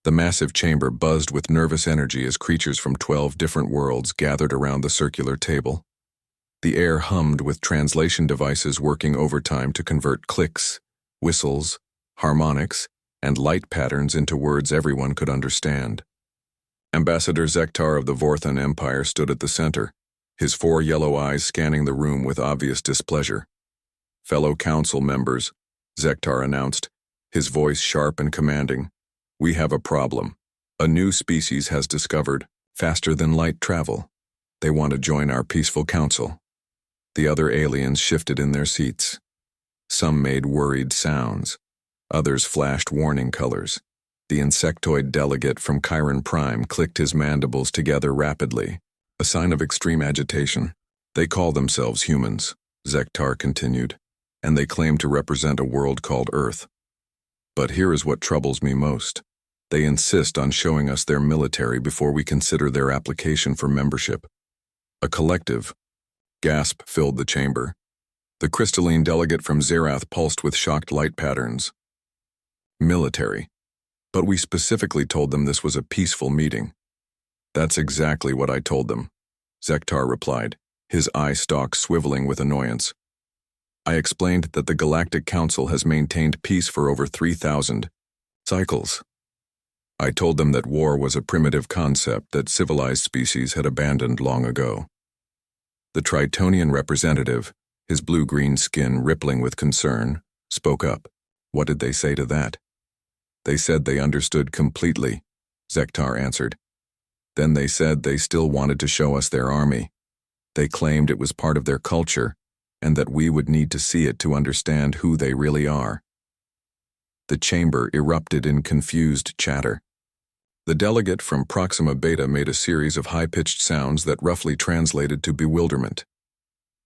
The massive chamber buzzed with nervous energy as creatures from 12 different worlds gathered around the circular table. The air hummed with translation devices working overtime to convert clicks, whistles, harmonics, and light patterns into words everyone could understand. Ambassador Zektar of the Vorthan Empire stood at the center, his 4 yellow eyes scanning the room with obvious displeasure. "Fellow council members," Zektar announced, his voice sharp and commanding, "we have a problem. A new species has discovered faster-than-light travel. They want to join our peaceful council." The other aliens shifted in their seats. Some made worried sounds. Others flashed warning colors. The insectoid delegate from Chiron Prime clicked his mandibles together rapidly, a sign of extreme agitation. "They call themselves humans," Zektar continued, "and they claim to represent a world called Earth. But here is what troubles me most. They insist on showing us their military before we consider their application for membership." A collective gasp filled the chamber. The crystalline delegate from Zerath pulsed with shocked light patterns. "Military. But we specifically told them this was a peaceful meeting." "That's exactly what I told them," Zektar replied, his eye stalk swiveling with annoyance. "I explained that the Galactic Council has maintained peace for over 3,000 cycles. I told them that war was a primitive concept that civilized species had abandoned long ago." The Tritonian representative, his blue-green skin rippling with concern, spoke up. "What did they say to that?" "They said they understood completely," Zektar answered. "Then they said they still wanted to show us their army. They claimed it was part of their culture, and that we would need to see it to understand who they really are." The chamber erupted in confused chatter. The delegate from Proxima Beta made a series of high-pitched sounds that roughly translated to bewilderment.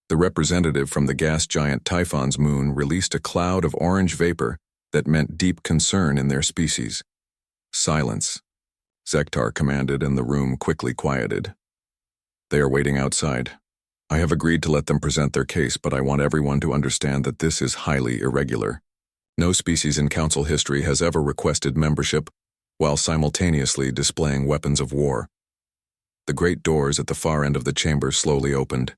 The representative from the gas giant Typhon's moon released a cloud of orange vapor that meant deep concern in their species. "Silence," Zektar commanded, and the room quickly quieted. "They are waiting outside. I have agreed to let them present their case, but I want everyone to understand that this is highly irregular. No species in Council history has ever requested membership while simultaneously displaying weapons of war." The great doors at the far end of the chamber slowly opened.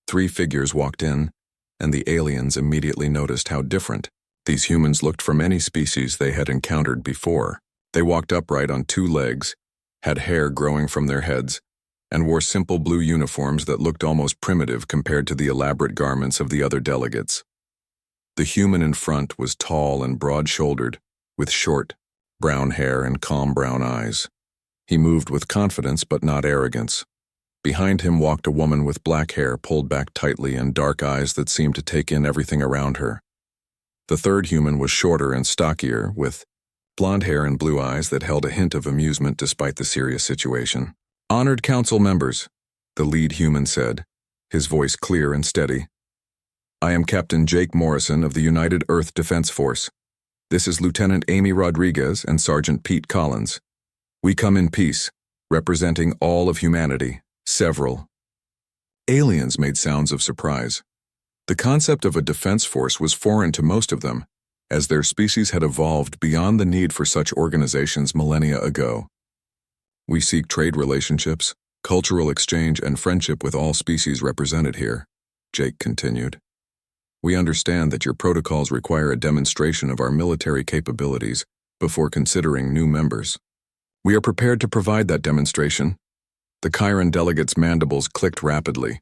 3 figures walked in, and the aliens immediately noticed how different these humans looked from any species they had encountered before. They walked upright on 2 legs, had hair growing from their heads, and wore simple blue uniforms that looked almost primitive compared to the elaborate garments of the other delegates. The human in front was tall and broad-shouldered, with short, brown hair and calm brown eyes. He moved with confidence but not arrogance. Behind him walked a woman with black hair pulled back tightly and dark eyes that seemed to take in everything around her. The third human was shorter and stockier, with blonde hair and blue eyes that held a hint of amusement despite the serious situation. "Honored council members," the lead human said, his voice clear and steady. "I am Captain Jake Morrison of the United Earth Defense Force. This is Lieutenant Amy Rodriguez and Sergeant Pete Collins. We come in peace, representing all of humanity, several." Aliens made sounds of surprise. The concept of a defense force was foreign to most of them, as their species had evolved beyond the need for such organizations millennia ago. "We seek trade relationships, cultural exchange, and friendship with all species represented here," Jake continued. "We understand that your protocols require a demonstration of our military capabilities before considering new members. We are prepared to provide that demonstration." The Chiron delegate's mandibles clicked rapidly.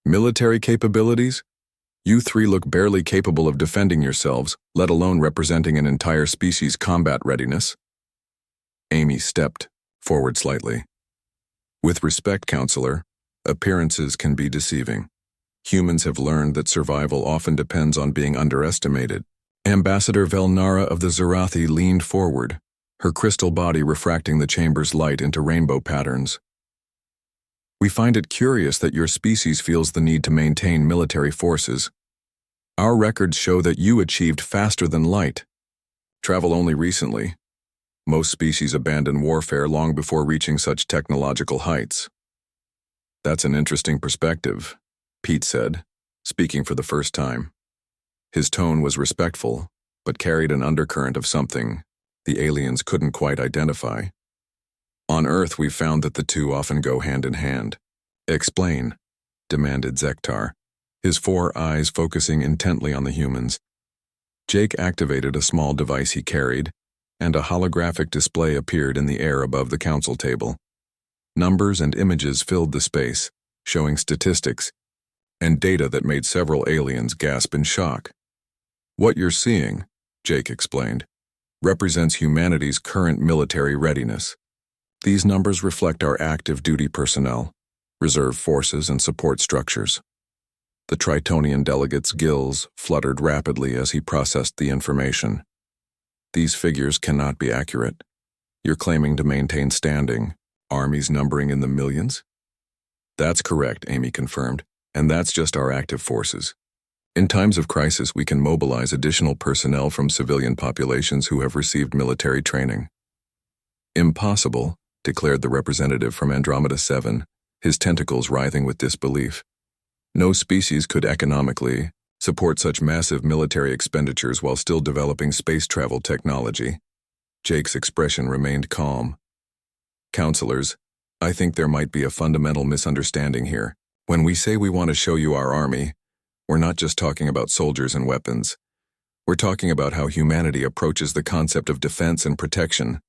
"Military capabilities? You 3 look barely capable of defending yourselves, let alone representing an entire species' combat readiness." Amy stepped forward slightly. "With respect, Counselor, appearances can be deceiving. Humans have learned that survival often depends on being underestimated." Ambassador Velnara of the Zerathi leaned forward, her crystal body refracting the chamber's light into rainbow patterns. "We find it curious that your species feels the need to maintain military forces. Our records show that you achieved faster than light travel only recently. Most species abandon warfare long before reaching such technological heights." "That's an interesting perspective," Pete said, speaking for the first time. His tone was respectful, but carried an undercurrent of something the aliens couldn't quite identify. On Earth, we've found that the two often go hand in hand. Explain, demanded Zektar, his 4 eyes focusing intently on the humans. Jake activated a small device he carried, and a holographic display appeared in the air above the council table. Numbers and images filled the space, showing statistics and data that made several aliens gasp in shock. What you're seeing, Jake explained, represents humanity's current military readiness. These numbers reflect our active duty personnel, reserve forces, and support structures. The Tritonian delegate's gills fluttered rapidly as he processed the information. These figures cannot be accurate. You're claiming to maintain standing, armies numbering in the millions? That's correct, Amy confirmed, and that's just our active forces. In times of crisis, we can mobilize additional personnel from civilian populations who have received military training. Impossible, declared the representative from Andromeda 7, his tentacles writhing with disbelief. No species could economically support such massive military expenditures while still developing space travel technology. Jake's expression remained calm. Counselors, I think there might be a fundamental misunderstanding here. When we say we want to show you our army, we're not just talking about soldiers and weapons. We're talking about how humanity approaches the concept of defense and protection.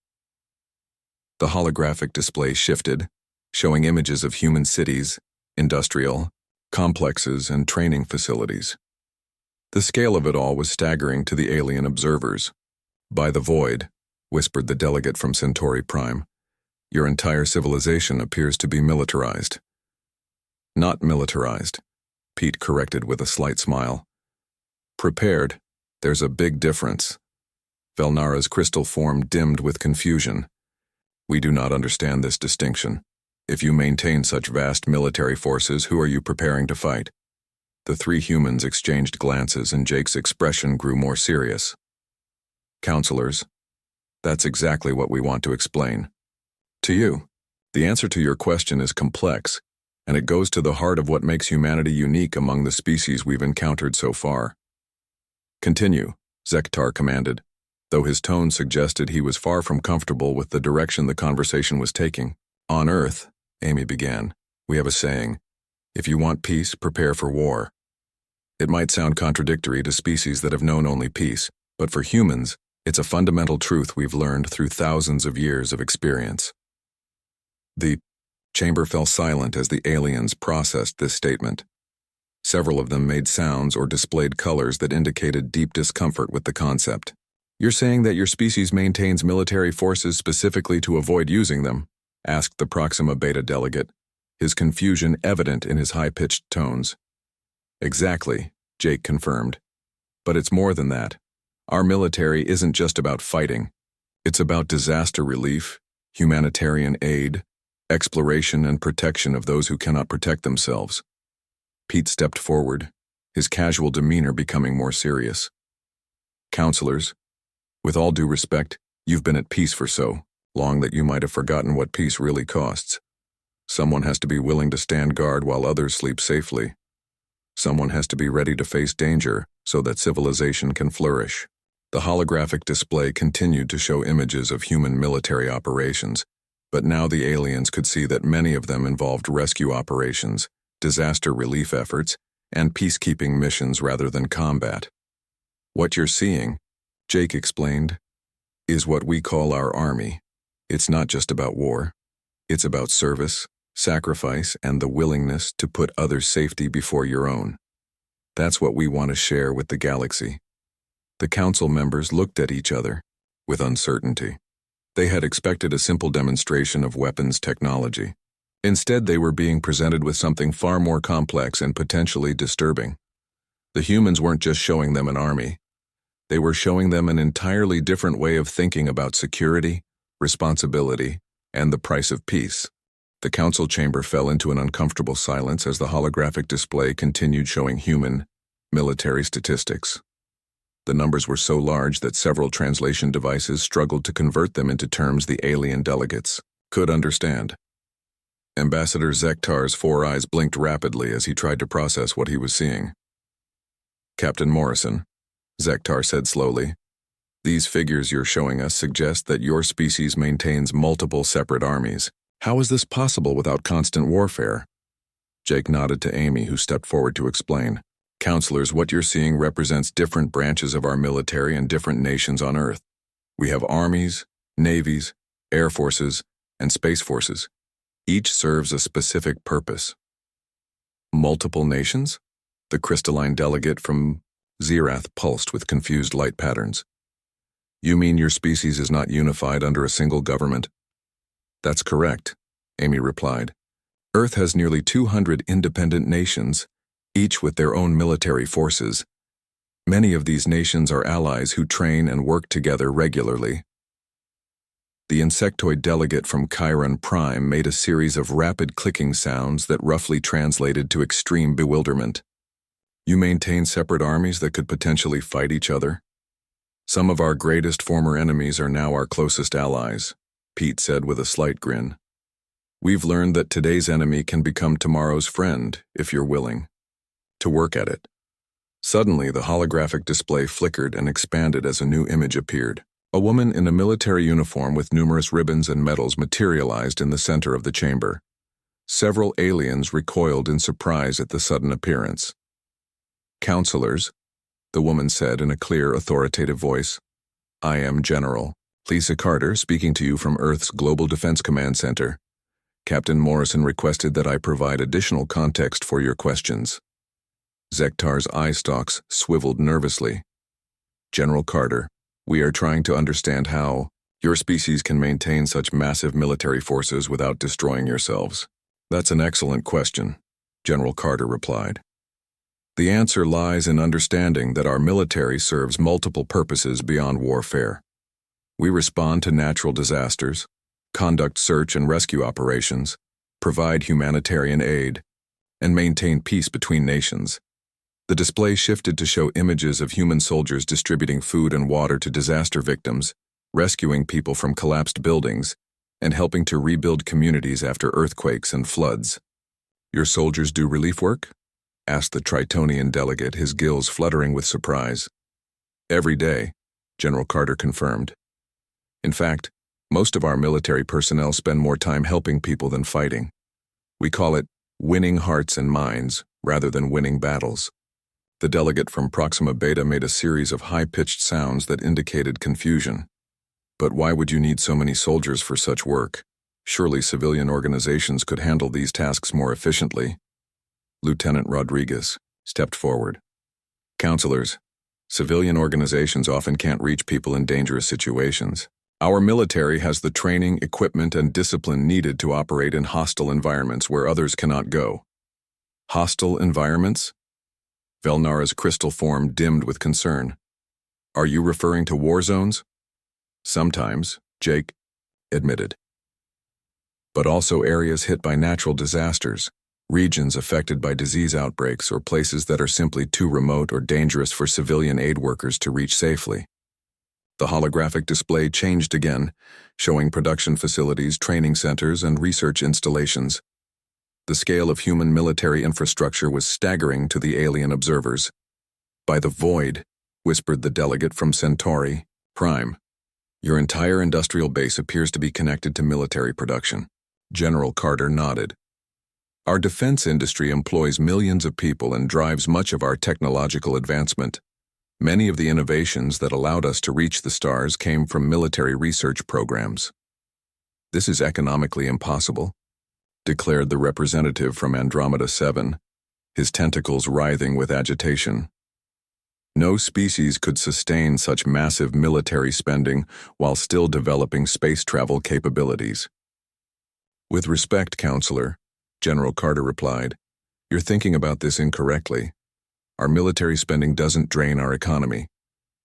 The holographic display shifted, showing images of human cities, industrial complexes, and training facilities. The scale of it all was staggering to the alien observers. By the void, whispered the delegate from Centauri Prime, your entire civilization appears to be militarized. Not militarized, Pete corrected with a slight smile. Prepared, there's a big difference. Velnara's crystal form dimmed with confusion. We do not understand this distinction. If you maintain such vast military forces, who are you preparing to fight? The 3 humans exchanged glances and Jake's expression grew more serious. Counselors, that's exactly what we want to explain. To you, the answer to your question is complex, and it goes to the heart of what makes humanity unique among the species we've encountered so far. Continue, Zektar commanded, though his tone suggested he was far from comfortable with the direction the conversation was taking. On Earth, Amy began, we have a saying, if you want peace, prepare for war. It might sound contradictory to species that have known only peace, but for humans, it's a fundamental truth we've learned through thousands of years of experience. The chamber fell silent as the aliens processed this statement. Several of them made sounds or displayed colors that indicated deep discomfort with the concept. You're saying that your species maintains military forces specifically to avoid using them? Asked the Proxima Beta delegate, his confusion evident in his high-pitched tones. Exactly, Jake confirmed. But it's more than that. Our military isn't just about fighting. It's about disaster relief, humanitarian aid, exploration and protection of those who cannot protect themselves. Pete stepped forward, his casual demeanor becoming more serious. Counselors, with all due respect, you've been at peace for so long that you might have forgotten what peace really costs. Someone has to be willing to stand guard while others sleep safely. Someone has to be ready to face danger so that civilization can flourish. The holographic display continued to show images of human military operations, but now the aliens could see that many of them involved rescue operations, disaster relief efforts, and peacekeeping missions rather than combat. What you're seeing, Jake explained, is what we call our army. It's not just about war. It's about service, sacrifice, and the willingness to put others' safety before your own. That's what we want to share with the galaxy. The council members looked at each other with uncertainty. They had expected a simple demonstration of weapons technology. Instead, they were being presented with something far more complex and potentially disturbing. The humans weren't just showing them an army. They were showing them an entirely different way of thinking about security, responsibility, and the price of peace. The council chamber fell into an uncomfortable silence as the holographic display continued showing human, military statistics. The numbers were so large that several translation devices struggled to convert them into terms the alien delegates could understand. Ambassador Zektar's 4 eyes blinked rapidly as he tried to process what he was seeing. Captain Morrison, Zektar said slowly, These figures you're showing us suggest that your species maintains multiple separate armies. How is this possible without constant warfare? Jake nodded to Amy, who stepped forward to explain. Counselors, what you're seeing represents different branches of our military and different nations on Earth. We have armies, navies, air forces, and space forces. Each serves a specific purpose. Multiple nations? The crystalline delegate from Zerath pulsed with confused light patterns. You mean your species is not unified under a single government? That's correct, Amy replied. Earth has nearly 200 independent nations, each with their own military forces. Many of these nations are allies who train and work together regularly. The insectoid delegate from Chiron Prime made a series of rapid clicking sounds that roughly translated to extreme bewilderment. You maintain separate armies that could potentially fight each other? Some of our greatest former enemies are now our closest allies, Pete said with a slight grin. We've learned that today's enemy can become tomorrow's friend, if you're willing to work at it. Suddenly, the holographic display flickered and expanded as a new image appeared. A woman in a military uniform with numerous ribbons and medals materialized in the center of the chamber. Several aliens recoiled in surprise at the sudden appearance. Counselors, the woman said in a clear, authoritative voice. I am General Lisa Carter, speaking to you from Earth's Global Defense Command Center. Captain Morrison requested that I provide additional context for your questions. Zektar's eye stalks swiveled nervously. General Carter, we are trying to understand how your species can maintain such massive military forces without destroying yourselves. That's an excellent question, General Carter replied. The answer lies in understanding that our military serves multiple purposes beyond warfare. We respond to natural disasters, conduct search and rescue operations, provide humanitarian aid, and maintain peace between nations. The display shifted to show images of human soldiers distributing food and water to disaster victims, rescuing people from collapsed buildings, and helping to rebuild communities after earthquakes and floods. Your soldiers do relief work? Asked the Tritonian delegate, his gills fluttering with surprise. Every day, General Carter confirmed. In fact, most of our military personnel spend more time helping people than fighting. We call it winning hearts and minds rather than winning battles. The delegate from Proxima Beta made a series of high-pitched sounds that indicated confusion. But why would you need so many soldiers for such work? Surely civilian organizations could handle these tasks more efficiently. Lieutenant Rodriguez stepped forward. Counselors, civilian organizations often can't reach people in dangerous situations. Our military has the training, equipment, and discipline needed to operate in hostile environments where others cannot go. Hostile environments? Velnara's crystal form dimmed with concern. Are you referring to war zones? Sometimes, Jake admitted. But also areas hit by natural disasters, regions affected by disease outbreaks, or places that are simply too remote or dangerous for civilian aid workers to reach safely. The holographic display changed again, showing production facilities, training centers, and research installations. The scale of human military infrastructure was staggering to the alien observers. By the void, whispered the delegate from Centauri Prime. Your entire industrial base appears to be connected to military production. General Carter nodded. Our defense industry employs millions of people and drives much of our technological advancement. Many of the innovations that allowed us to reach the stars came from military research programs. This is economically impossible, declared the representative from Andromeda 7, his tentacles writhing with agitation. No species could sustain such massive military spending while still developing space travel capabilities. With respect, Counselor, General Carter replied, you're thinking about this incorrectly. Our military spending doesn't drain our economy.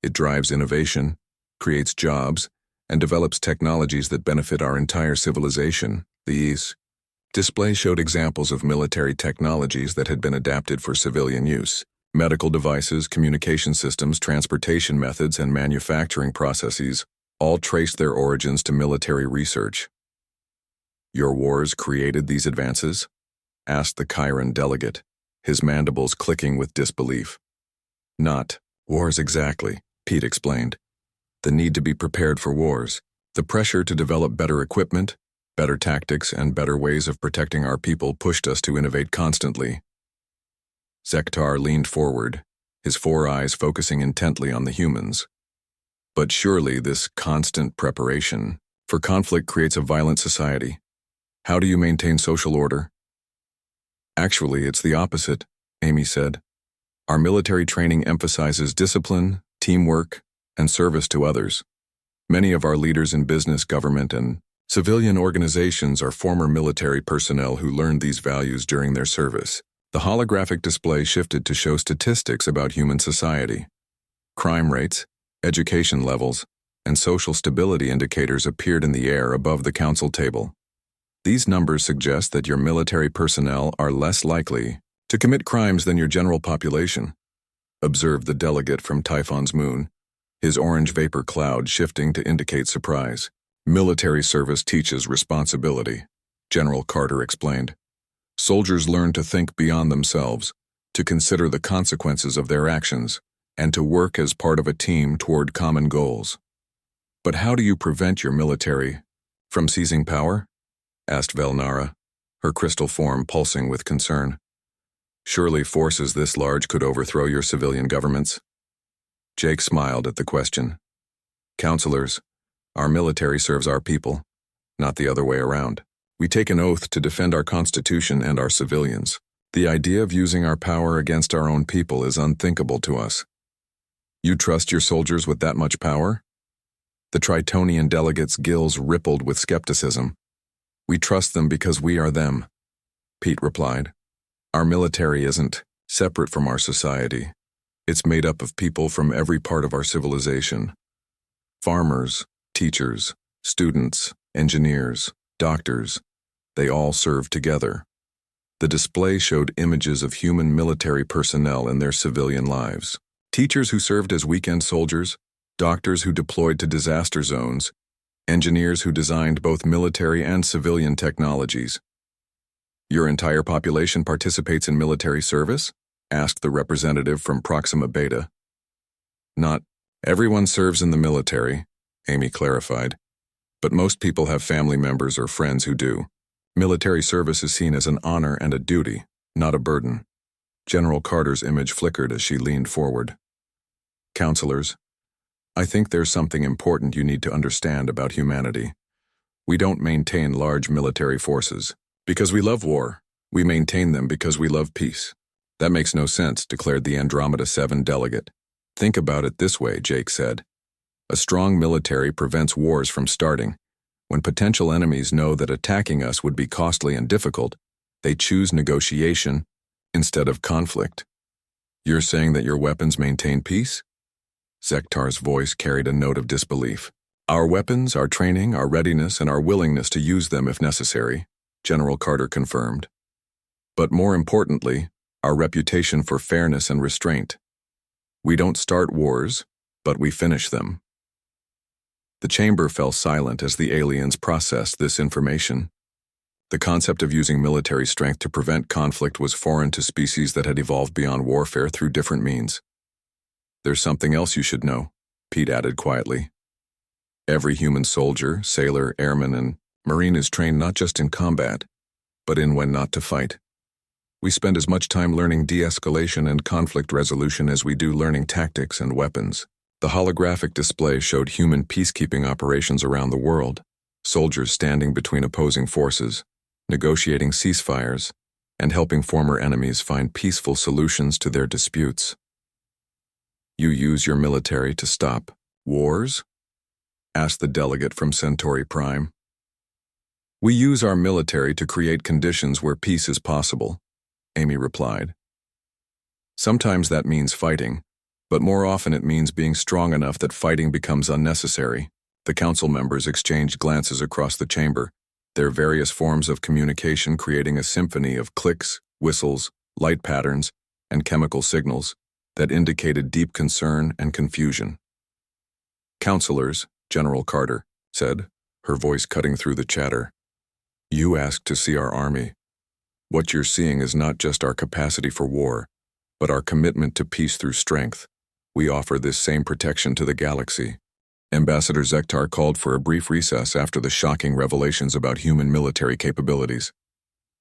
It drives innovation, creates jobs, and develops technologies that benefit our entire civilization. These displays showed examples of military technologies that had been adapted for civilian use. Medical devices, communication systems, transportation methods, and manufacturing processes all traced their origins to military research. Your wars created these advances? Asked the Chiron delegate, his mandibles clicking with disbelief. Not wars exactly, Pete explained. the need to be prepared for wars, the pressure to develop better equipment, better tactics, and better ways of protecting our people pushed us to innovate constantly. Zektar leaned forward, his 4 eyes focusing intently on the humans. But surely this constant preparation for conflict creates a violent society. How do you maintain social order? Actually, it's the opposite, Amy said. Our military training emphasizes discipline, teamwork, and service to others. Many of our leaders in business, government, and civilian organizations are former military personnel who learned these values during their service. The holographic display shifted to show statistics about human society. Crime rates, education levels, and social stability indicators appeared in the air above the council table. These numbers suggest that your military personnel are less likely to commit crimes than your general population, observed the delegate from Typhon's moon, his orange vapor cloud shifting to indicate surprise. Military service teaches responsibility, General Carter explained. Soldiers learn to think beyond themselves, to consider the consequences of their actions, and to work as part of a team toward common goals. But how do you prevent your military from seizing power? Asked Velnara, her crystal form pulsing with concern. Surely forces this large could overthrow your civilian governments? Jake smiled at the question. Counselors, our military serves our people, not the other way around. We take an oath to defend our Constitution and our civilians. The idea of using our power against our own people is unthinkable to us. You trust your soldiers with that much power? The Tritonian delegate's gills rippled with skepticism. We trust them because we are them, Pete replied. Our military isn't separate from our society. It's made up of people from every part of our civilization. Farmers, teachers, students, engineers, doctors, they all serve together. The display showed images of human military personnel in their civilian lives. Teachers who served as weekend soldiers, doctors who deployed to disaster zones, engineers who designed both military and civilian technologies. Your entire population participates in military service? Asked the representative from Proxima Beta. Not everyone serves in the military, Amy clarified, but most people have family members or friends who do. Military service is seen as an honor and a duty, not a burden. General Carter's image flickered as she leaned forward. Counselors, I think there's something important you need to understand about humanity. We don't maintain large military forces because we love war. We maintain them because we love peace. That makes no sense, declared the Andromeda 7 delegate. Think about it this way, Jake said. A strong military prevents wars from starting. When potential enemies know that attacking us would be costly and difficult, they choose negotiation instead of conflict. You're saying that your weapons maintain peace? Zektar's voice carried a note of disbelief. Our weapons, our training, our readiness, and our willingness to use them if necessary, General Carter confirmed. But more importantly, our reputation for fairness and restraint. We don't start wars, but we finish them. The chamber fell silent as the aliens processed this information. The concept of using military strength to prevent conflict was foreign to species that had evolved beyond warfare through different means. There's something else you should know, Pete added quietly. Every human soldier, sailor, airman, and marine is trained not just in combat, but in when not to fight. We spend as much time learning de-escalation and conflict resolution as we do learning tactics and weapons. The holographic display showed human peacekeeping operations around the world, soldiers standing between opposing forces, negotiating ceasefires, and helping former enemies find peaceful solutions to their disputes. You use your military to stop wars? Asked the delegate from Centauri Prime. We use our military to create conditions where peace is possible, Amy replied. Sometimes that means fighting, but more often it means being strong enough that fighting becomes unnecessary. The council members exchanged glances across the chamber, their various forms of communication creating a symphony of clicks, whistles, light patterns, and chemical signals that indicated deep concern and confusion. Counselors, General Carter said, her voice cutting through the chatter. You asked to see our army. What you're seeing is not just our capacity for war, but our commitment to peace through strength. We offer this same protection to the galaxy. Ambassador Zektar called for a brief recess after the shocking revelations about human military capabilities.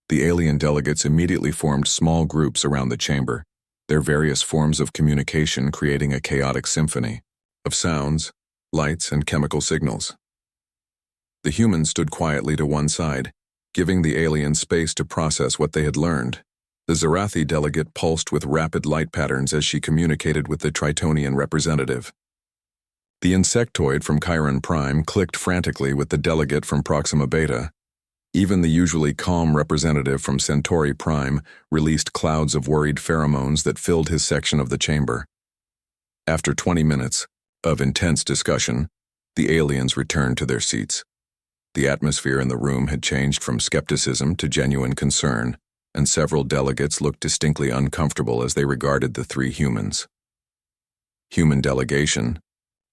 The alien delegates immediately formed small groups around the chamber, their various forms of communication creating a chaotic symphony of sounds, lights, and chemical signals. The humans stood quietly to one side, giving the aliens space to process what they had learned. The Zarathi delegate pulsed with rapid light patterns as she communicated with the Tritonian representative. The insectoid from Chiron Prime clicked frantically with the delegate from Proxima Beta. Even the usually calm representative from Centauri Prime released clouds of worried pheromones that filled his section of the chamber. After 20 minutes of intense discussion, the aliens returned to their seats. The atmosphere in the room had changed from skepticism to genuine concern, and several delegates looked distinctly uncomfortable as they regarded the three humans. Human delegation,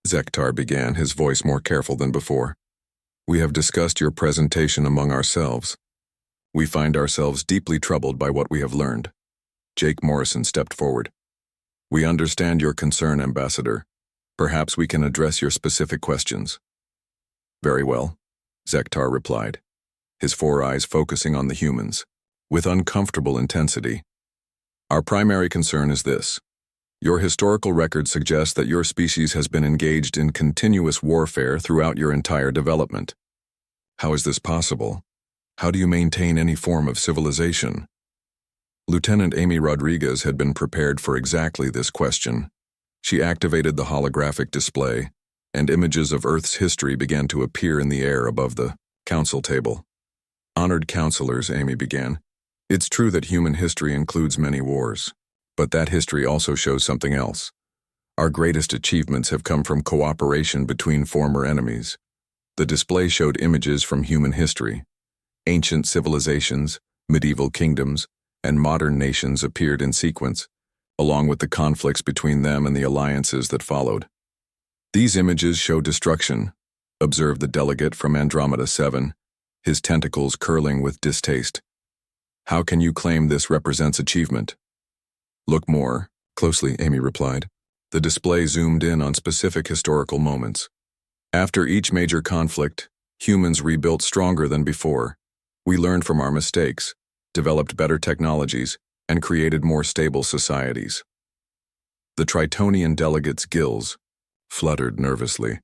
Zektar began, his voice more careful than before. We have discussed your presentation among ourselves. We find ourselves deeply troubled by what we have learned. Jake Morrison stepped forward. We understand your concern, Ambassador. Perhaps we can address your specific questions. Very well, Zektar replied, his four eyes focusing on the humans, with uncomfortable intensity. Our primary concern is this. Your historical record suggests that your species has been engaged in continuous warfare throughout your entire development. How is this possible? How do you maintain any form of civilization? Lieutenant Amy Rodriguez had been prepared for exactly this question. She activated the holographic display, and images of Earth's history began to appear in the air above the council table. Honored counselors, Amy began. It's true that human history includes many wars. But that history also shows something else. Our greatest achievements have come from cooperation between former enemies. The display showed images from human history. Ancient civilizations, medieval kingdoms, and modern nations appeared in sequence, along with the conflicts between them and the alliances that followed. These images show destruction, observed the delegate from Andromeda 7, his tentacles curling with distaste. How can you claim this represents achievement? Look more closely, Amy replied. The display zoomed in on specific historical moments. After each major conflict, humans rebuilt stronger than before. We learned from our mistakes, developed better technologies, and created more stable societies. The Tritonian delegate's gills fluttered nervously.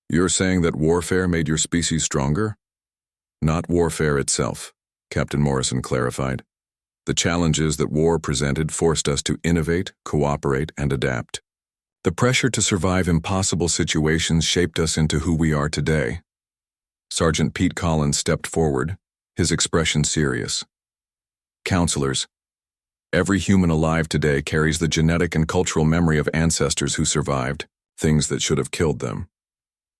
You're saying that warfare made your species stronger? Not warfare itself, Captain Morrison clarified. The challenges that war presented forced us to innovate, cooperate, and adapt. The pressure to survive impossible situations shaped us into who we are today. Sergeant Pete Collins stepped forward, his expression serious. Counselors, every human alive today carries the genetic and cultural memory of ancestors who survived, things that should have killed them.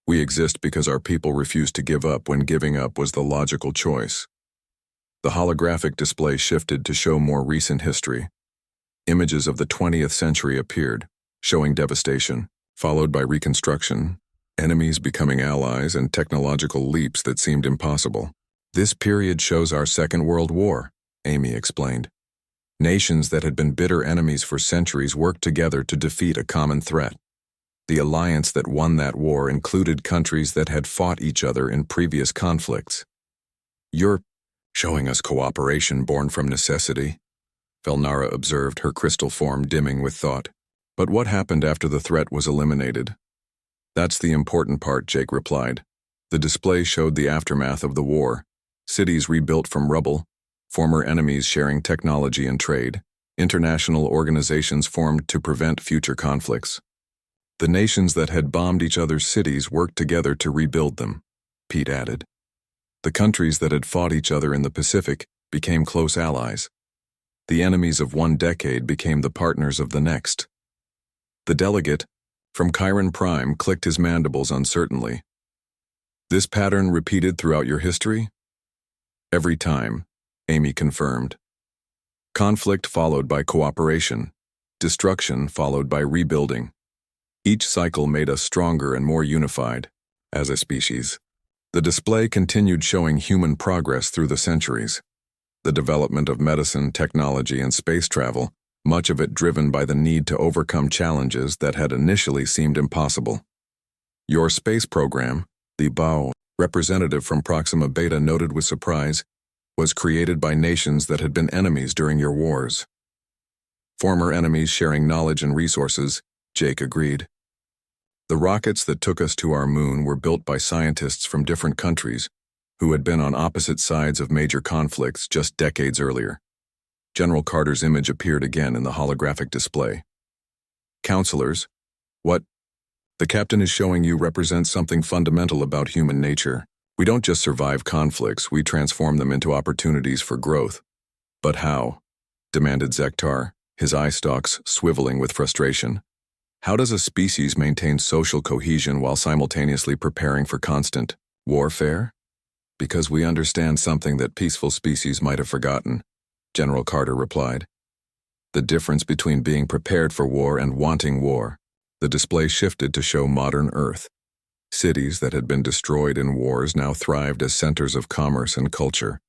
We exist because our people refused to give up when giving up was the logical choice. The holographic display shifted to show more recent history. Images of the 20th century appeared, showing devastation, followed by reconstruction, enemies becoming allies, and technological leaps that seemed impossible. This period shows our Second World War, Amy explained. Nations that had been bitter enemies for centuries worked together to defeat a common threat. The alliance that won that war included countries that had fought each other in previous conflicts. You're showing us cooperation born from necessity, Felnara observed, her crystal form dimming with thought. But what happened after the threat was eliminated? That's the important part, Jake replied. The display showed the aftermath of the war, cities rebuilt from rubble, former enemies sharing technology and trade, international organizations formed to prevent future conflicts. The nations that had bombed each other's cities worked together to rebuild them, Pete added. The countries that had fought each other in the Pacific became close allies. The enemies of one decade became the partners of the next. The delegate, from Chiron Prime, clicked his mandibles uncertainly. This pattern repeated throughout your history? Every time, Amy confirmed. Conflict followed by cooperation, destruction followed by rebuilding. Each cycle made us stronger and more unified, as a species. The display continued showing human progress through the centuries. The development of medicine, technology, and space travel, much of it driven by the need to overcome challenges that had initially seemed impossible. Your space program, the BAO, representative from Proxima Beta noted with surprise, was created by nations that had been enemies during your wars. Former enemies sharing knowledge and resources, Jake agreed. The rockets that took us to our moon were built by scientists from different countries who had been on opposite sides of major conflicts just decades earlier. General Carter's image appeared again in the holographic display. Counselors, what the captain is showing you represents something fundamental about human nature. We don't just survive conflicts, we transform them into opportunities for growth. But how? Demanded Zektar, his eye stalks swiveling with frustration. How does a species maintain social cohesion while simultaneously preparing for constant warfare? Because we understand something that peaceful species might have forgotten, General Carter replied. The difference between being prepared for war and wanting war. The display shifted to show modern Earth. Cities that had been destroyed in wars now thrived as centers of commerce and culture.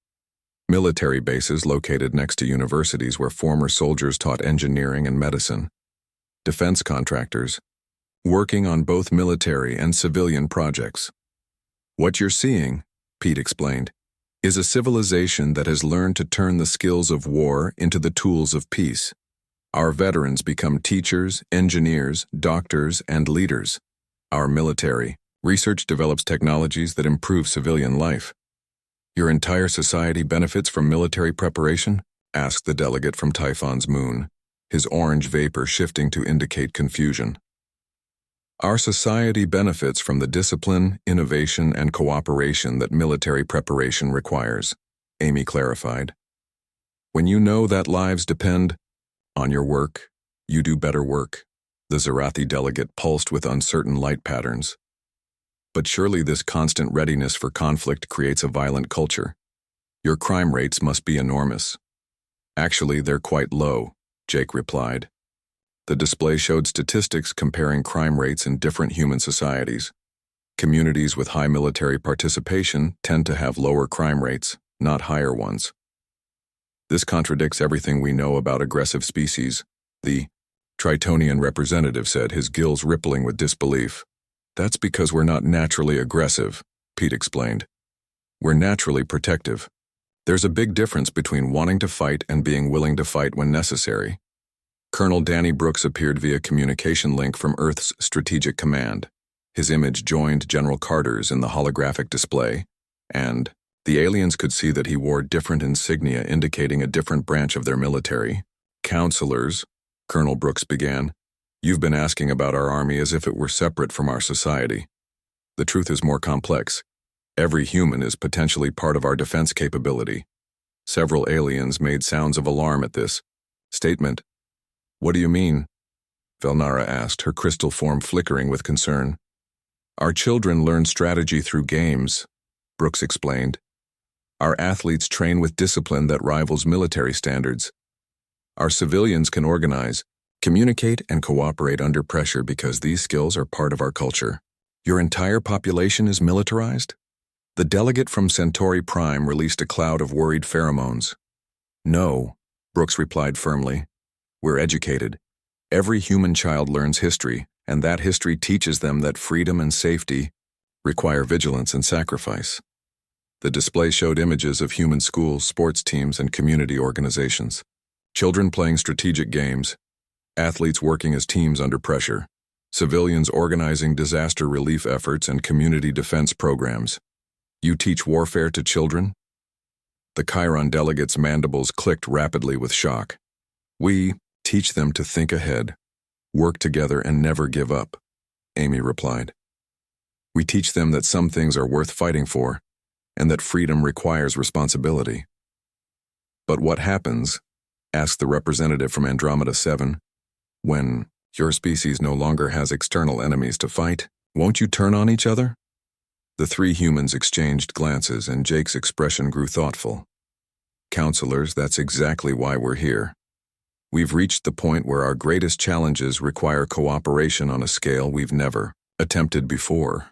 Military bases located next to universities where former soldiers taught engineering and medicine. Defense contractors, working on both military and civilian projects. What you're seeing, Pete explained, is a civilization that has learned to turn the skills of war into the tools of peace. Our veterans become teachers, engineers, doctors, and leaders. Our military research develops technologies that improve civilian life. Your entire society benefits from military preparation? Asked the delegate from Typhon's moon, his orange vapor shifting to indicate confusion. Our society benefits from the discipline, innovation, and cooperation that military preparation requires, Amy clarified. When you know that lives depend on your work, you do better work. The Zarathi delegate pulsed with uncertain light patterns. But surely this constant readiness for conflict creates a violent culture. Your crime rates must be enormous. Actually, they're quite low, Jake replied. The display showed statistics comparing crime rates in different human societies. Communities with high military participation tend to have lower crime rates, not higher ones. This contradicts everything we know about aggressive species, the Tritonian representative said, his gills rippling with disbelief. That's because we're not naturally aggressive, Pete explained. We're naturally protective. There's a big difference between wanting to fight and being willing to fight when necessary. Colonel Danny Brooks appeared via communication link from Earth's Strategic Command. His image joined General Carter's in the holographic display, and the aliens could see that he wore different insignia indicating a different branch of their military. Counselors, Colonel Brooks began, you've been asking about our army as if it were separate from our society. The truth is more complex. Every human is potentially part of our defense capability. Several aliens made sounds of alarm at this statement. What do you mean? Velnara asked, her crystal form flickering with concern. Our children learn strategy through games, Brooks explained. Our athletes train with discipline that rivals military standards. Our civilians can organize, communicate, and cooperate under pressure because these skills are part of our culture. Your entire population is militarized? The delegate from Centauri Prime released a cloud of worried pheromones. No, Brooks replied firmly. We're educated. Every human child learns history, and that history teaches them that freedom and safety require vigilance and sacrifice. The display showed images of human schools, sports teams, and community organizations. Children playing strategic games, athletes working as teams under pressure, civilians organizing disaster relief efforts and community defense programs. You teach warfare to children? The Chiron delegate's mandibles clicked rapidly with shock. We teach them to think ahead, work together, and never give up, Amy replied. We teach them that some things are worth fighting for, and that freedom requires responsibility. But what happens, asked the representative from Andromeda 7, when your species no longer has external enemies to fight? Won't you turn on each other? The three humans exchanged glances, and Jake's expression grew thoughtful. Counselors, that's exactly why we're here. We've reached the point where our greatest challenges require cooperation on a scale we've never attempted before.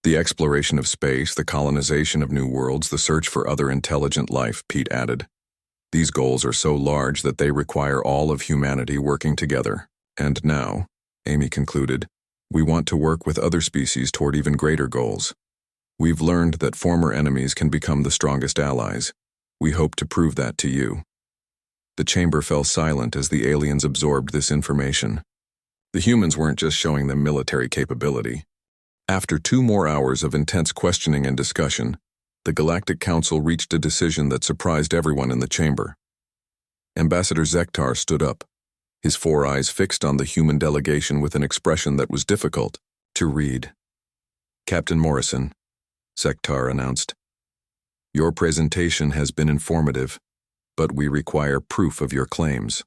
The exploration of space, the colonization of new worlds, the search for other intelligent life, Pete added. These goals are so large that they require all of humanity working together. And now, Amy concluded, We want to work with other species toward even greater goals. We've learned that former enemies can become the strongest allies. We hope to prove that to you." The chamber fell silent as the aliens absorbed this information. The humans weren't just showing them military capability. After 2 more hours of intense questioning and discussion, the Galactic Council reached a decision that surprised everyone in the chamber. Ambassador Zektar stood up, his 4 eyes fixed on the human delegation with an expression that was difficult to read. "Captain Morrison," Zektar announced, "your presentation has been informative, but we require proof of your claims.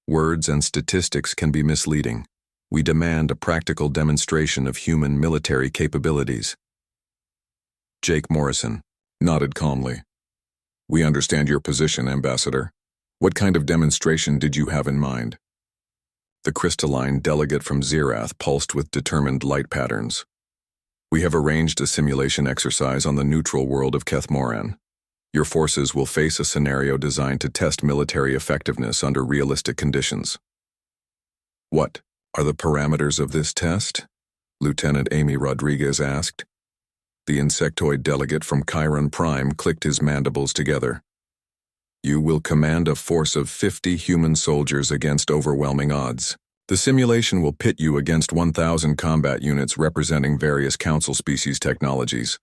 Words and statistics can be misleading. We demand a practical demonstration of human military capabilities." Jake Morrison nodded calmly. "We understand your position, Ambassador. What kind of demonstration did you have in mind?" The crystalline delegate from Zerath pulsed with determined light patterns. "We have arranged a simulation exercise on the neutral world of Kethmoran. Your forces will face a scenario designed to test military effectiveness under realistic conditions." "What are the parameters of this test?" Lieutenant Amy Rodriguez asked. The insectoid delegate from Chiron Prime clicked his mandibles together. "You will command a force of 50 human soldiers against overwhelming odds. The simulation will pit you against 1,000 combat units representing various Council species technologies."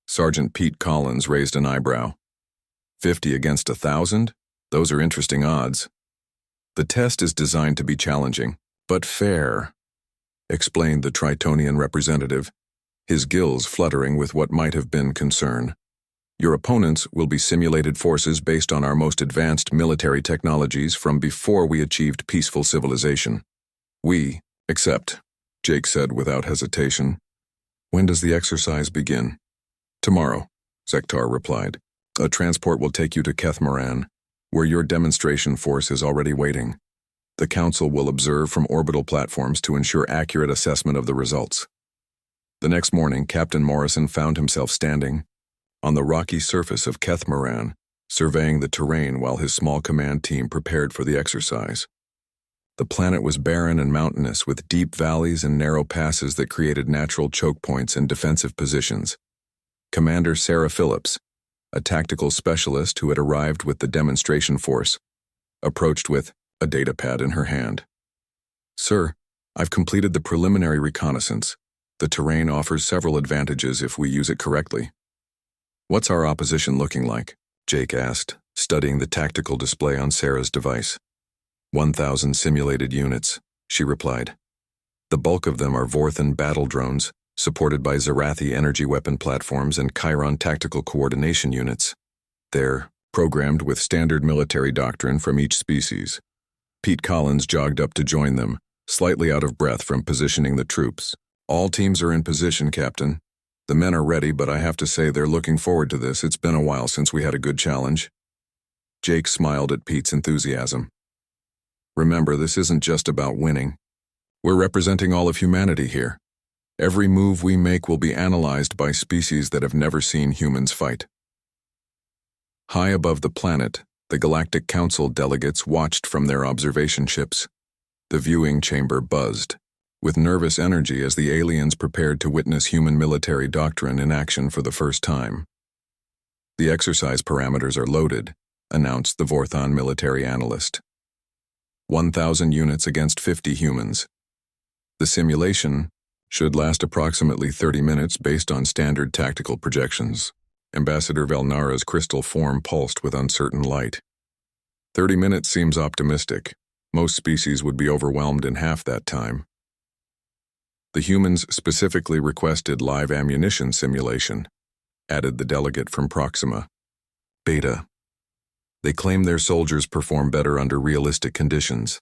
Sergeant Pete Collins raised an eyebrow. 50 against 1,000? Those are interesting odds. "The test is designed to be challenging, but fair," explained the Tritonian representative, his gills fluttering with what might have been concern. "Your opponents will be simulated forces based on our most advanced military technologies from before we achieved peaceful civilization." "We accept," Jake said without hesitation. "When does the exercise begin?" "Tomorrow," Zektar replied. "A transport will take you to Kethmoran, where your demonstration force is already waiting. The Council will observe from orbital platforms to ensure accurate assessment of the results." The next morning, Captain Morrison found himself standing on the rocky surface of Kethmoran, surveying the terrain while his small command team prepared for the exercise. The planet was barren and mountainous, with deep valleys and narrow passes that created natural choke points and defensive positions. Commander Sarah Phillips, a tactical specialist who had arrived with the demonstration force, approached with a datapad in her hand. "Sir, I've completed the preliminary reconnaissance. The terrain offers several advantages if we use it correctly." "What's our opposition looking like?" Jake asked, studying the tactical display on Sarah's device. 1,000 simulated units, she replied. The bulk of them are Vorthan battle drones, supported by Zerathi energy weapon platforms and Chiron tactical coordination units. They're programmed with standard military doctrine from each species. Pete Collins jogged up to join them, slightly out of breath from positioning the troops. "All teams are in position, Captain. The men are ready, but I have to say they're looking forward to this. It's been a while since we had a good challenge." Jake smiled at Pete's enthusiasm. "Remember, this isn't just about winning. We're representing all of humanity here. Every move we make will be analyzed by species that have never seen humans fight." High above the planet, the Galactic Council delegates watched from their observation ships. The viewing chamber buzzed with nervous energy as the aliens prepared to witness human military doctrine in action for the first time. "The exercise parameters are loaded," announced the Vorthan military analyst. 1,000 units against 50 humans. The simulation should last approximately 30 minutes based on standard tactical projections. Ambassador Velnara's crystal form pulsed with uncertain light. 30 minutes seems optimistic. Most species would be overwhelmed in half that time. The humans specifically requested live ammunition simulation, added the delegate from Proxima. Beta. They claim their soldiers perform better under realistic conditions.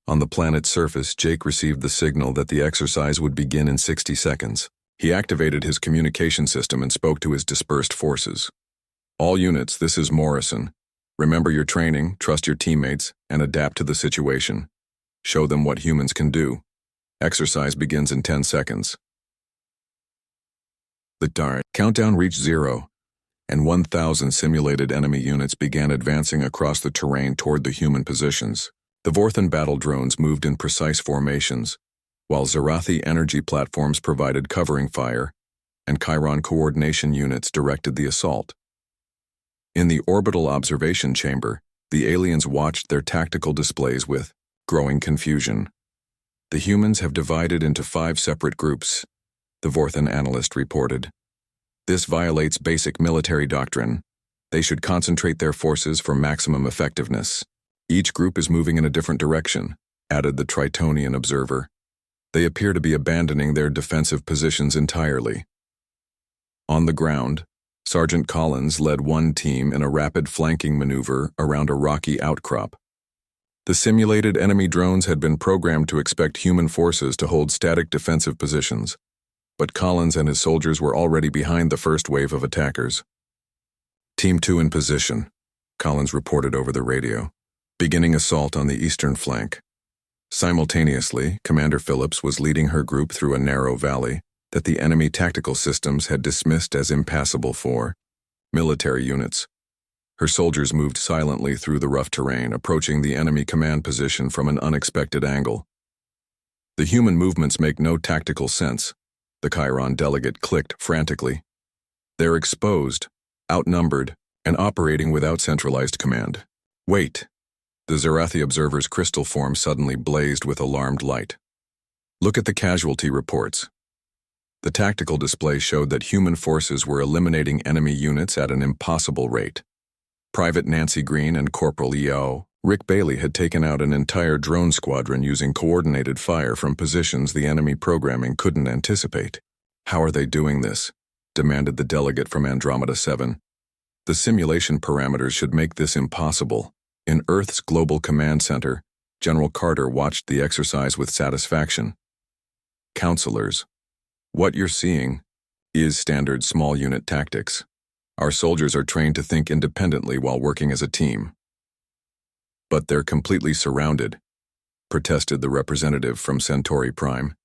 On the planet's surface, Jake received the signal that the exercise would begin in 60 seconds. He activated his communication system and spoke to his dispersed forces. "All units, this is Morrison. Remember your training, trust your teammates, and adapt to the situation. Show them what humans can do. Exercise begins in 10 seconds. The countdown reached 0, and 1,000 simulated enemy units began advancing across the terrain toward the human positions. The Vorthan battle drones moved in precise formations, while Zarathi energy platforms provided covering fire, and Chiron coordination units directed the assault. In the orbital observation chamber, the aliens watched their tactical displays with growing confusion. The humans have divided into 5 separate groups, the Vorthan analyst reported. This violates basic military doctrine. They should concentrate their forces for maximum effectiveness. Each group is moving in a different direction, added the Tritonian observer. They appear to be abandoning their defensive positions entirely. On the ground, Sergeant Collins led one team in a rapid flanking maneuver around a rocky outcrop. The simulated enemy drones had been programmed to expect human forces to hold static defensive positions, but Collins and his soldiers were already behind the first wave of attackers. Team 2 in position, Collins reported over the radio, beginning assault on the eastern flank. Simultaneously, Commander Phillips was leading her group through a narrow valley that the enemy tactical systems had dismissed as impassable for military units. Her soldiers moved silently through the rough terrain, approaching the enemy command position from an unexpected angle. The human movements make no tactical sense, the Chiron delegate clicked frantically. They're exposed, outnumbered, and operating without centralized command. Wait! The Zarathi observer's crystal form suddenly blazed with alarmed light. Look at the casualty reports. The tactical display showed that human forces were eliminating enemy units at an impossible rate. Private Nancy Green and Corporal E.O. Rick Bailey had taken out an entire drone squadron using coordinated fire from positions the enemy programming couldn't anticipate. How are they doing this? Demanded the delegate from Andromeda 7. The simulation parameters should make this impossible. In Earth's Global Command Center, General Carter watched the exercise with satisfaction. Counselors, what you're seeing is standard small unit tactics. Our soldiers are trained to think independently while working as a team. But they're completely surrounded, protested the representative from Centauri Prime.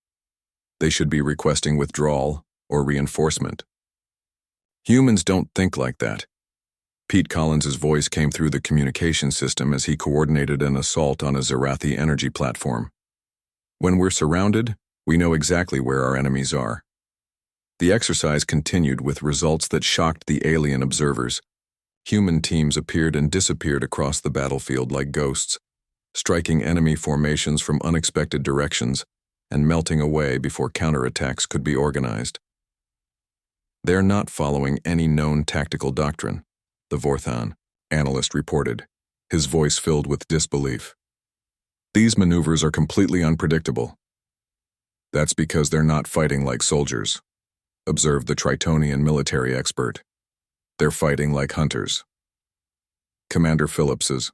They should be requesting withdrawal or reinforcement. Humans don't think like that. Pete Collins's voice came through the communication system as he coordinated an assault on a Zarathi energy platform. When we're surrounded, we know exactly where our enemies are. The exercise continued with results that shocked the alien observers. Human teams appeared and disappeared across the battlefield like ghosts, striking enemy formations from unexpected directions and melting away before counterattacks could be organized. They're not following any known tactical doctrine, the Vorthan analyst reported, his voice filled with disbelief. These maneuvers are completely unpredictable. That's because they're not fighting like soldiers, observed the Tritonian military expert. They're fighting like hunters. Commander Phillips's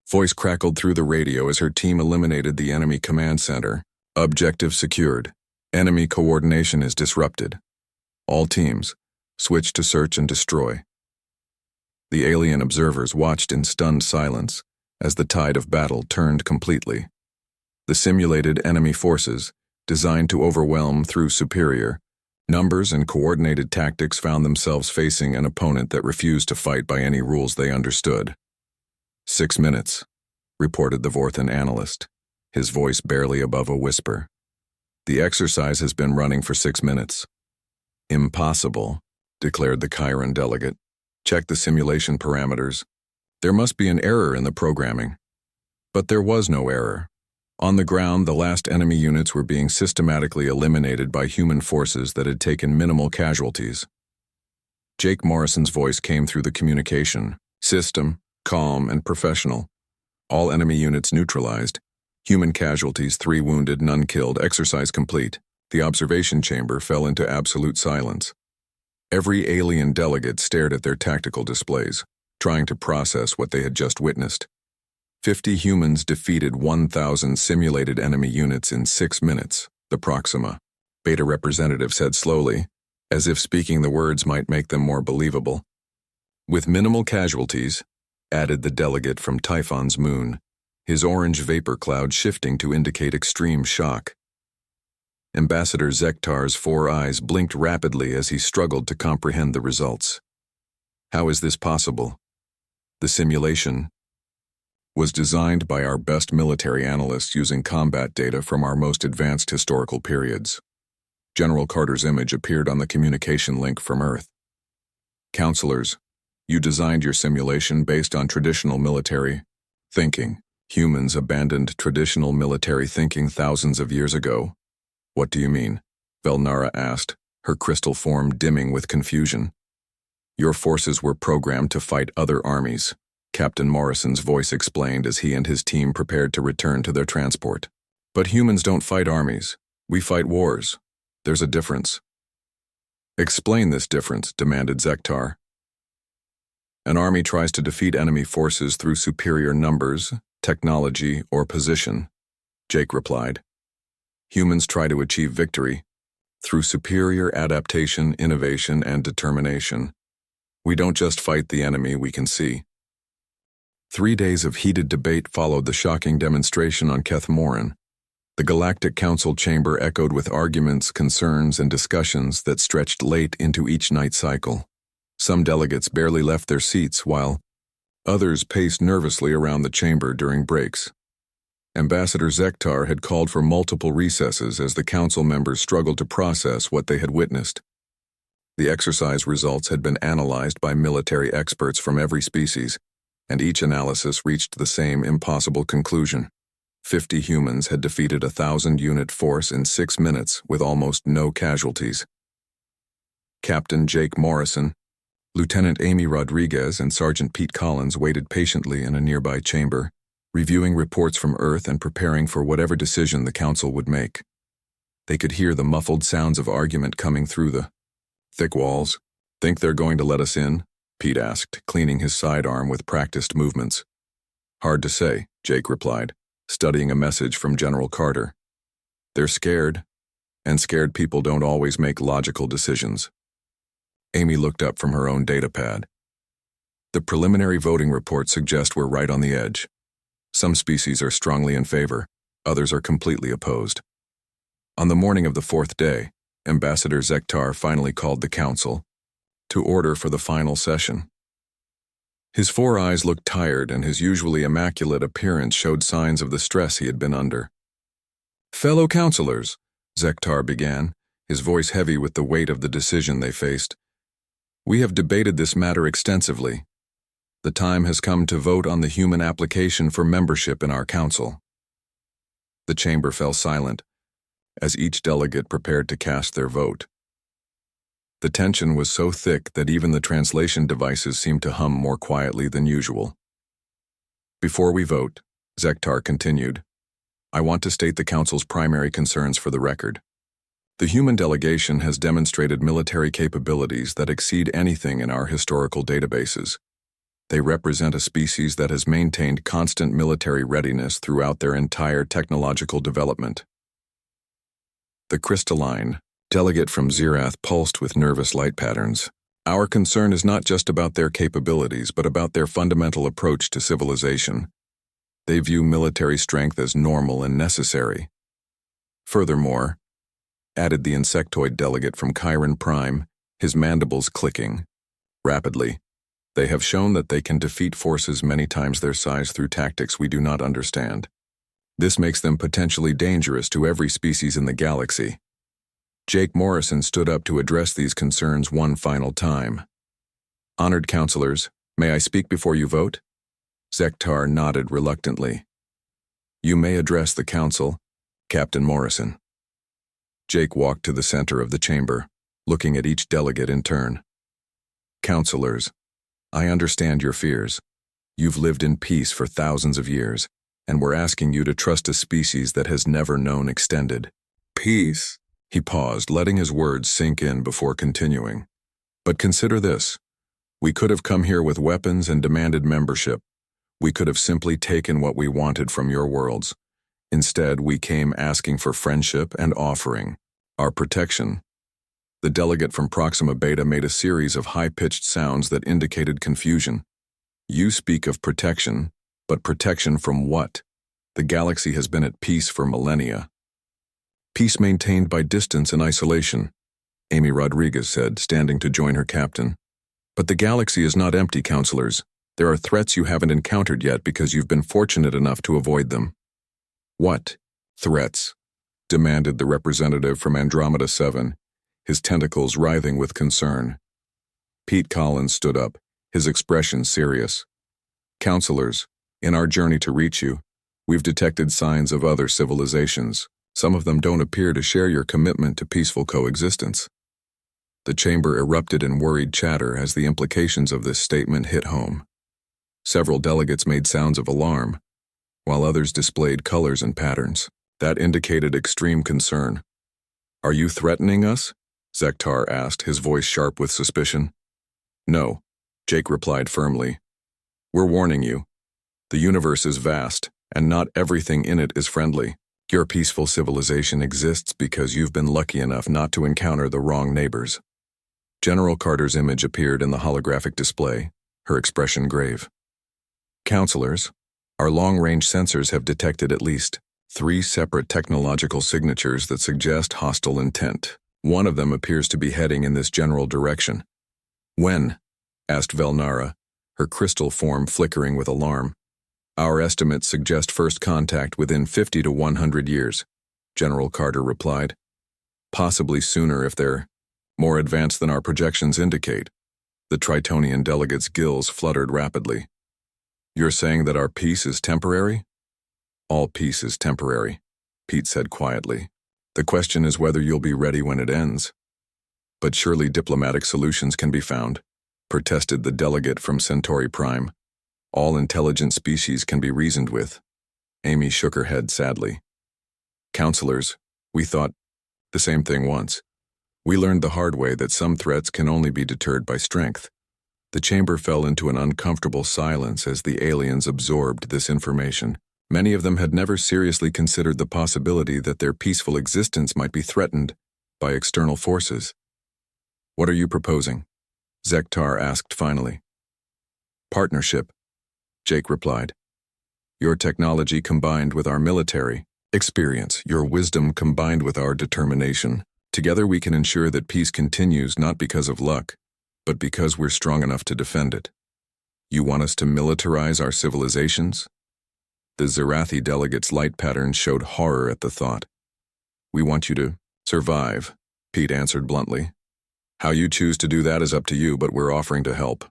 voice crackled through the radio as her team eliminated the enemy command center. Objective secured. Enemy coordination is disrupted. All teams, switch to search and destroy. The alien observers watched in stunned silence as the tide of battle turned completely. The simulated enemy forces, designed to overwhelm through superior numbers and coordinated tactics, found themselves facing an opponent that refused to fight by any rules they understood. 6 minutes, reported the Vorthan analyst, his voice barely above a whisper. The exercise has been running for 6 minutes. Impossible, declared the Chiron delegate. Check the simulation parameters. There must be an error in the programming. But there was no error. On the ground, the last enemy units were being systematically eliminated by human forces that had taken minimal casualties. Jake Morrison's voice came through the communication. System, calm, and professional. All enemy units neutralized. Human casualties, 3 wounded, none killed. Exercise complete. The observation chamber fell into absolute silence. Every alien delegate stared at their tactical displays, trying to process what they had just witnessed. 50 humans defeated 1,000 simulated enemy units in 6 minutes, the Proxima Beta representative said slowly, as if speaking the words might make them more believable. With minimal casualties, added the delegate from Typhon's moon, his orange vapor cloud shifting to indicate extreme shock. Ambassador Zektar's 4 eyes blinked rapidly as he struggled to comprehend the results. How is this possible? The simulation. was designed by our best military analysts using combat data from our most advanced historical periods. General Carter's image appeared on the communication link from Earth. Counselors, you designed your simulation based on traditional military thinking. Humans abandoned traditional military thinking thousands of years ago. What do you mean? Velnara asked, her crystal form dimming with confusion. Your forces were programmed to fight other armies, Captain Morrison's voice explained as he and his team prepared to return to their transport. But humans don't fight armies. We fight wars. There's a difference. Explain this difference, demanded Zektar. An army tries to defeat enemy forces through superior numbers, technology, or position, Jake replied. Humans try to achieve victory through superior adaptation, innovation, and determination. We don't just fight the enemy we can see. 3 days of heated debate followed the shocking demonstration on Keth Morin. The Galactic Council chamber echoed with arguments, concerns, and discussions that stretched late into each night cycle. Some delegates barely left their seats, while others paced nervously around the chamber during breaks. Ambassador Zektar had called for multiple recesses as the council members struggled to process what they had witnessed. The exercise results had been analyzed by military experts from every species, and each analysis reached the same impossible conclusion. 50 humans had defeated a 1,000-unit force in 6 minutes with almost no casualties. Captain Jake Morrison, Lieutenant Amy Rodriguez, and Sergeant Pete Collins waited patiently in a nearby chamber, reviewing reports from Earth and preparing for whatever decision the council would make. They could hear the muffled sounds of argument coming through the thick walls. Think they're going to let us in? Pete asked, cleaning his sidearm with practiced movements. Hard to say, Jake replied, studying a message from General Carter. They're scared, and scared people don't always make logical decisions. Amy looked up from her own datapad. The preliminary voting reports suggest we're right on the edge. Some species are strongly in favor, others are completely opposed. On the morning of the 4th day, Ambassador Zektar finally called the council to order for the final session. His 4 eyes looked tired, and his usually immaculate appearance showed signs of the stress he had been under. Fellow councilors, Zektar began, his voice heavy with the weight of the decision they faced. We have debated this matter extensively. The time has come to vote on the human application for membership in our council. The chamber fell silent as each delegate prepared to cast their vote. The tension was so thick that even the translation devices seemed to hum more quietly than usual. Before we vote, Zektar continued, I want to state the council's primary concerns for the record. The human delegation has demonstrated military capabilities that exceed anything in our historical databases. They represent a species that has maintained constant military readiness throughout their entire technological development. The crystalline delegate from Zerath pulsed with nervous light patterns. Our concern is not just about their capabilities, but about their fundamental approach to civilization. They view military strength as normal and necessary. Furthermore, added the insectoid delegate from Chiron Prime, his mandibles clicking rapidly, they have shown that they can defeat forces many times their size through tactics we do not understand. This makes them potentially dangerous to every species in the galaxy. Jake Morrison stood up to address these concerns one final time. Honored counselors, may I speak before you vote? Zektar nodded reluctantly. You may address the council, Captain Morrison. Jake walked to the center of the chamber, looking at each delegate in turn. Counselors, I understand your fears. You've lived in peace for thousands of years, and we're asking you to trust a species that has never known extended peace. He paused, letting his words sink in before continuing. But consider this. We could have come here with weapons and demanded membership. We could have simply taken what we wanted from your worlds. Instead, we came asking for friendship and offering our protection. The delegate from Proxima Beta made a series of high-pitched sounds that indicated confusion. You speak of protection, but protection from what? The galaxy has been at peace for millennia. Peace maintained by distance and isolation, Amy Rodriguez said, standing to join her captain. But the galaxy is not empty, counselors. There are threats you haven't encountered yet because you've been fortunate enough to avoid them. What threats? Demanded the representative from Andromeda 7, his tentacles writhing with concern. Pete Collins stood up, his expression serious. Counselors, in our journey to reach you, we've detected signs of other civilizations. Some of them don't appear to share your commitment to peaceful coexistence. The chamber erupted in worried chatter as the implications of this statement hit home. Several delegates made sounds of alarm, while others displayed colors and patterns that indicated extreme concern. Are you threatening us? Zektar asked, his voice sharp with suspicion. No, Jake replied firmly. We're warning you. The universe is vast, and not everything in it is friendly. Your peaceful civilization exists because you've been lucky enough not to encounter the wrong neighbors. General Carter's image appeared in the holographic display, her expression grave. Counselors, our long-range sensors have detected at least 3 separate technological signatures that suggest hostile intent. One of them appears to be heading in this general direction. When? Asked Velnara, her crystal form flickering with alarm. Our estimates suggest first contact within 50 to 100 years, General Carter replied. Possibly sooner if they're more advanced than our projections indicate. The Tritonian delegate's gills fluttered rapidly. You're saying that our peace is temporary? All peace is temporary, Pete said quietly. The question is whether you'll be ready when it ends. But surely diplomatic solutions can be found, protested the delegate from Centauri Prime. All intelligent species can be reasoned with. Amy shook her head sadly. Counselors, we thought the same thing once. We learned the hard way that some threats can only be deterred by strength. The chamber fell into an uncomfortable silence as the aliens absorbed this information. Many of them had never seriously considered the possibility that their peaceful existence might be threatened by external forces. What are you proposing? Zektar asked finally. Partnership, Jake replied. Your technology combined with our military experience, your wisdom combined with our determination. Together we can ensure that peace continues not because of luck, but because we're strong enough to defend it. You want us to militarize our civilizations? The Zerathi delegate's light patterns showed horror at the thought. We want you to survive, Pete answered bluntly. How you choose to do that is up to you, but we're offering to help.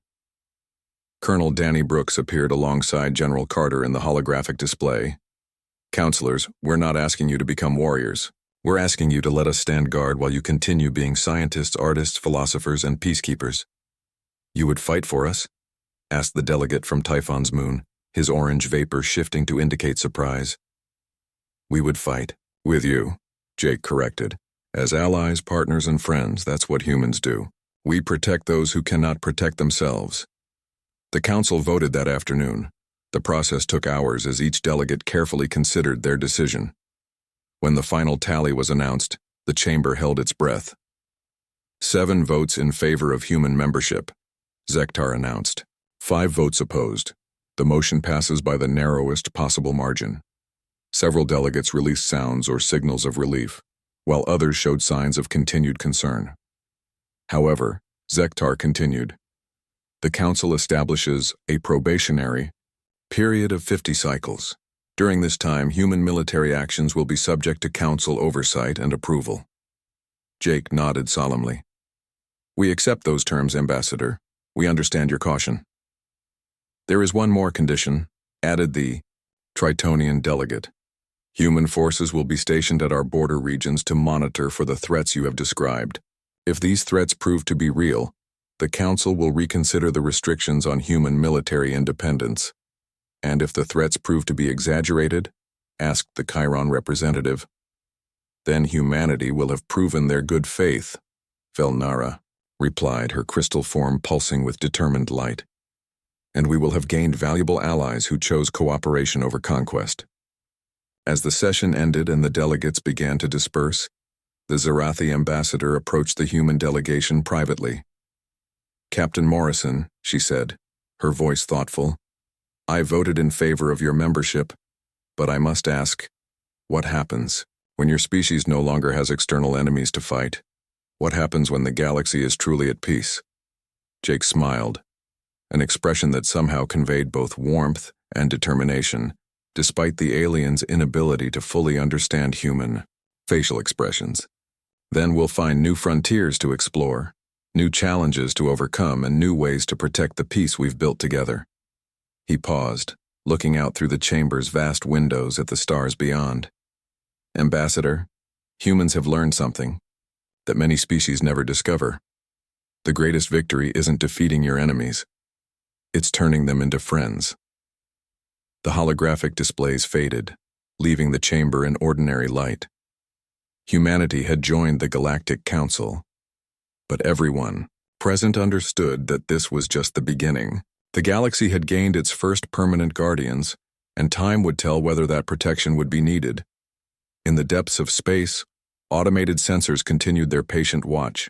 Colonel Danny Brooks appeared alongside General Carter in the holographic display. Counselors, we're not asking you to become warriors. We're asking you to let us stand guard while you continue being scientists, artists, philosophers, and peacekeepers. You would fight for us? Asked the delegate from Typhon's moon, his orange vapor shifting to indicate surprise. We would fight. With you, Jake corrected. As allies, partners, and friends, that's what humans do. We protect those who cannot protect themselves. The council voted that afternoon. The process took hours as each delegate carefully considered their decision. When the final tally was announced, the chamber held its breath. 7 votes in favor of human membership, Zektar announced. 5 votes opposed. The motion passes by the narrowest possible margin. Several delegates released sounds or signals of relief, while others showed signs of continued concern. However, Zektar continued. The council establishes a probationary period of 50 cycles. During this time, human military actions will be subject to council oversight and approval. Jake nodded solemnly. We accept those terms, Ambassador. We understand your caution. There is one more condition, added the Tritonian delegate. Human forces will be stationed at our border regions to monitor for the threats you have described. If these threats prove to be real, the Council will reconsider the restrictions on human military independence. And if the threats prove to be exaggerated, asked the Chiron representative, then humanity will have proven their good faith, Velnara replied, her crystal form pulsing with determined light. And we will have gained valuable allies who chose cooperation over conquest. As the session ended and the delegates began to disperse, the Zerathi ambassador approached the human delegation privately. Captain Morrison, she said, her voice thoughtful, I voted in favor of your membership, but I must ask, what happens when your species no longer has external enemies to fight? What happens when the galaxy is truly at peace? Jake smiled. an expression that somehow conveyed both warmth and determination, despite the aliens' inability to fully understand human facial expressions. Then we'll find new frontiers to explore, new challenges to overcome, and new ways to protect the peace we've built together. He paused, looking out through the chamber's vast windows at the stars beyond. Ambassador, humans have learned something that many species never discover. The greatest victory isn't defeating your enemies. It's turning them into friends. The holographic displays faded, leaving the chamber in ordinary light. Humanity had joined the Galactic Council, but everyone present understood that this was just the beginning. The galaxy had gained its first permanent guardians, and time would tell whether that protection would be needed. In the depths of space, automated sensors continued their patient watch,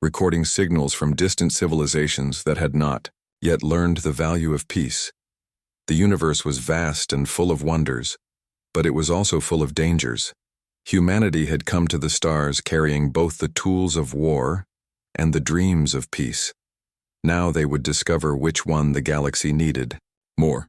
recording signals from distant civilizations that had not yet learned the value of peace. The universe was vast and full of wonders, but it was also full of dangers. Humanity had come to the stars carrying both the tools of war and the dreams of peace. Now they would discover which one the galaxy needed more.